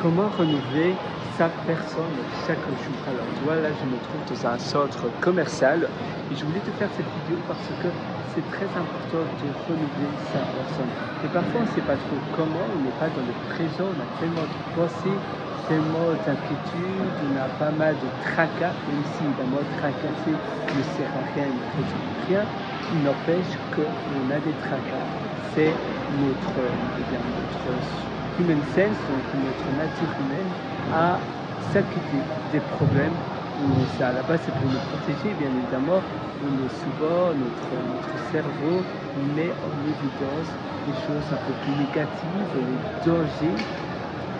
Comment renouveler sa personne chaque jour? Alors, tu vois, là, je me trouve dans un centre commercial et je voulais te faire cette vidéo parce que c'est très important de renouveler sa personne. Et parfois, on ne sait pas trop comment, on n'est pas dans le présent, on a tellement de pensées, tellement d'inquiétudes, on a pas mal de tracas, même si évidemment, tracasser ne sert à rien, ne résout rien, il n'empêche qu'on a des tracas. C'est notre human sense, donc notre nature humaine, à s'inquiéter des problèmes. À la base, c'est pour nous protéger, bien évidemment, mais souvent notre cerveau met en évidence des choses un peu plus négatives, les dangers,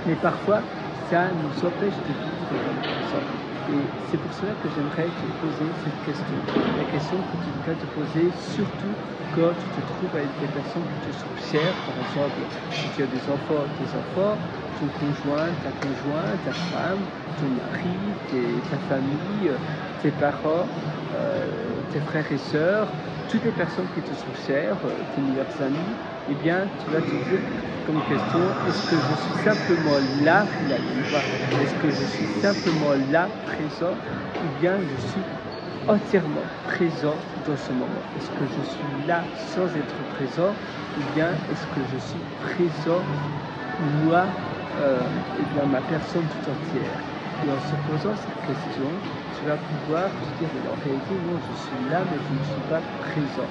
mais parfois, ça nous empêche de vivre dans le présent. Et c'est pour cela que j'aimerais te poser cette question. La question que tu devrais te poser, surtout quand tu te trouves avec des personnes qui te sont chères. Par exemple, si tu as des enfants, ton conjoint, ta femme, ton mari, ta famille, tes parents, tes frères et sœurs, toutes les personnes qui te sont chères, tes meilleurs amis, eh bien, tu vas te dire comme question, est-ce que je suis simplement là, est-ce que je suis simplement là, présent, ou bien je suis entièrement présent dans ce moment? Est-ce que je suis là sans être présent, ou bien est-ce que je suis présent, moi, et bien ma personne tout entière? Et en se posant cette question, tu vas pouvoir te dire, mais en réalité, non, je suis là, mais je ne suis pas présent.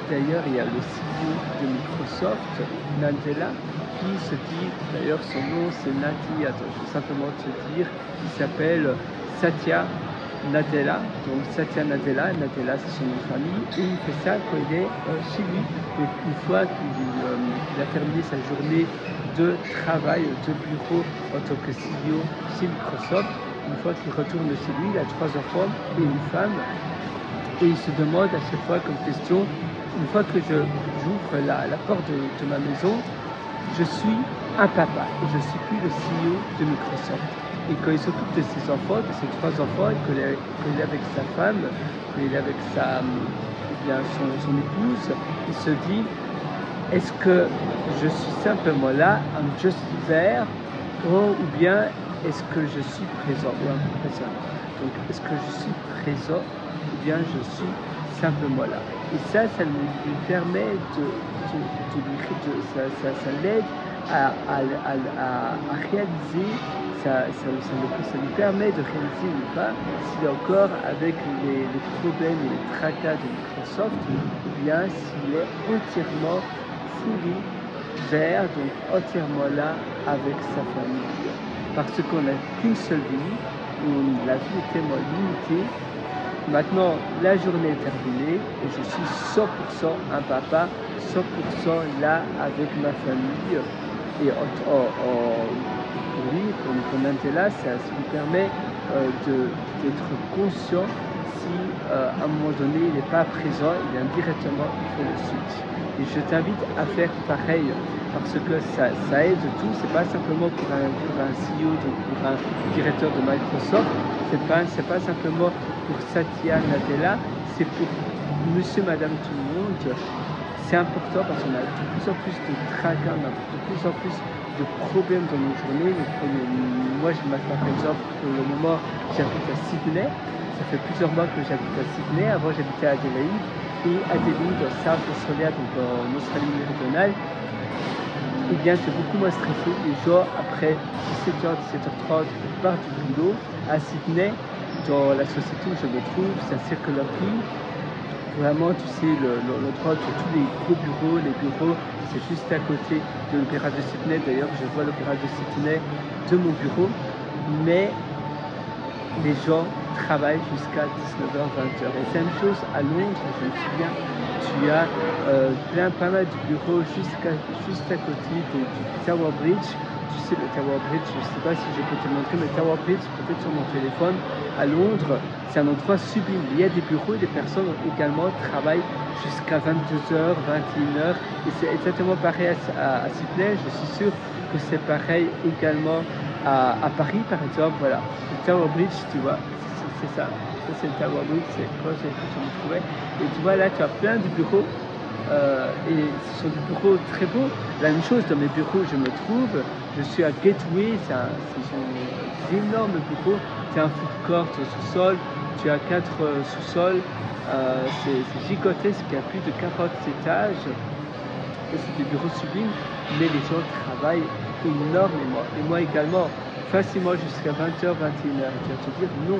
D'ailleurs, il y a le CEO de Microsoft, Nadella, qui se dit, d'ailleurs son nom c'est Nati, attends, je vais simplement te dire, il s'appelle Satya Nadella, donc Satya Nadella, Nadella c'est son nom de famille, et il fait ça quand il est chez lui. Donc une fois qu'il a terminé sa journée de travail, de bureau en tant que CEO chez Microsoft, une fois qu'il retourne chez lui, il a 3 enfants et une femme, et il se demande à chaque fois comme question, une fois que j'ouvre la porte de ma maison, je suis un papa et je ne suis plus le CEO de Microsoft. Et quand il s'occupe de ses enfants, de ses 3 enfants, et qu'il est avec sa femme, qu'il est avec son épouse, il se dit, est-ce que je suis simplement là, I'm just there, ou bien est-ce que je suis présent ou impressionnant? Donc, est-ce que je suis présent ou bien je suis simplement là? Et ça lui permet ça l'aide à réaliser, ça lui permet de réaliser ou pas s'il est encore avec les problèmes et les tracas de Microsoft, ou bien s'il est entièrement fully there, donc entièrement là avec sa famille. Parce qu'on n'a qu'une seule vie, où la vie est tellement limitée. Maintenant, la journée est terminée et je suis 100% un papa, 100% là avec ma famille. Et pour lui, pour Nantella, ça lui permet d'être conscient si à un moment donné il n'est pas présent, il vient directement, il fait le switch. Et je t'invite à faire pareil parce que ça aide tout. C'est pas simplement pour un CEO, donc pour un directeur de Microsoft, c'est pas simplement pour Satya Nadella, c'est pour monsieur, madame, tout le monde. C'est important parce qu'on a de plus en plus de tracas, on a de plus en plus de problèmes dans nos journées. Moi, par exemple, pour le moment, j'habite à Sydney. Ça fait plusieurs mois que j'habite à Sydney. Avant, j'habitais à Adélaïde. Et Adélaïde, dans South Australia, donc en Australie méridionale, eh bien, c'est beaucoup moins stressé. Les gens, après 17h, 17h30, partent du boulot. À Sydney, dans la société où je me trouve, c'est un circular quay. Vraiment, tu sais, l'endroit où tous les gros bureaux, c'est juste à côté de l'Opéra de Sydney. D'ailleurs, je vois l'Opéra de Sydney de mon bureau. Mais les gens travaillent jusqu'à 19h, 20h. Et c'est la même chose à Londres, je me souviens, tu as pas mal de bureaux juste à côté du Tower Bridge. Tu sais, le Tower Bridge, je ne sais pas si je peux te le montrer, mais le Tower Bridge, peut-être sur mon téléphone, à Londres, c'est un endroit sublime. Il y a des bureaux et des personnes également travaillent jusqu'à 22h, 21h. Et c'est exactement pareil à Sydney. Je suis sûr que c'est pareil également à Paris, par exemple. Voilà, le Tower Bridge, tu vois, c'est ça. Ça, c'est le Tower Bridge, c'est quand je me trouvais. Et tu vois, là, tu as plein de bureaux et ce sont des bureaux très beaux. La même chose dans mes bureaux où je me trouve. Je suis à Gateway, ce sont d'énormes bureaux. C'est un food court au sous-sol. Tu as 4 sous-sols. C'est gigantesque, il y a plus de 40 étages. Et c'est des bureaux sublimes, mais les gens travaillent énormément. Et moi également, facilement jusqu'à 20h, 21h. Tu vas te dire non,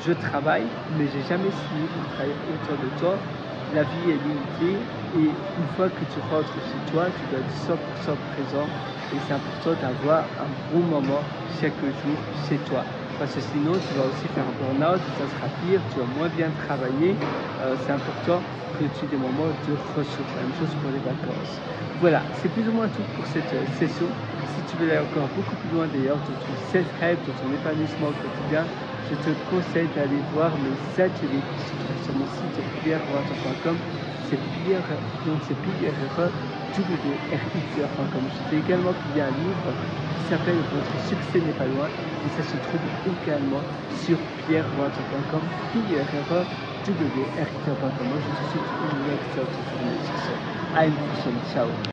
je travaille, mais j'ai jamais signé pour travailler autant de temps. La vie est limitée et une fois que tu rentres chez toi, tu dois être 100% présent et c'est important d'avoir un bon moment chaque jour chez toi. Parce que sinon, tu vas aussi faire un burn-out, ça sera pire, tu vas moins bien travailler. C'est important que tu aies des moments de ressources. La même chose pour les vacances. Voilà, c'est plus ou moins tout pour cette session. Si tu veux aller encore beaucoup plus loin d'ailleurs dans ton self-help, dans ton épanouissement au quotidien, je te conseille d'aller voir mes ateliers qui se trouvent sur mon site pierrewater.com. C'est donc c'est pierre-w-r-i-t-e.com. Je t'ai également publié un livre qui s'appelle Votre succès n'est pas loin et ça se trouve également sur pierrewater.com. pierre-w-r-i-t-e.com. Moi je te souhaite une excellente journée sur ce. À une prochaine, ciao.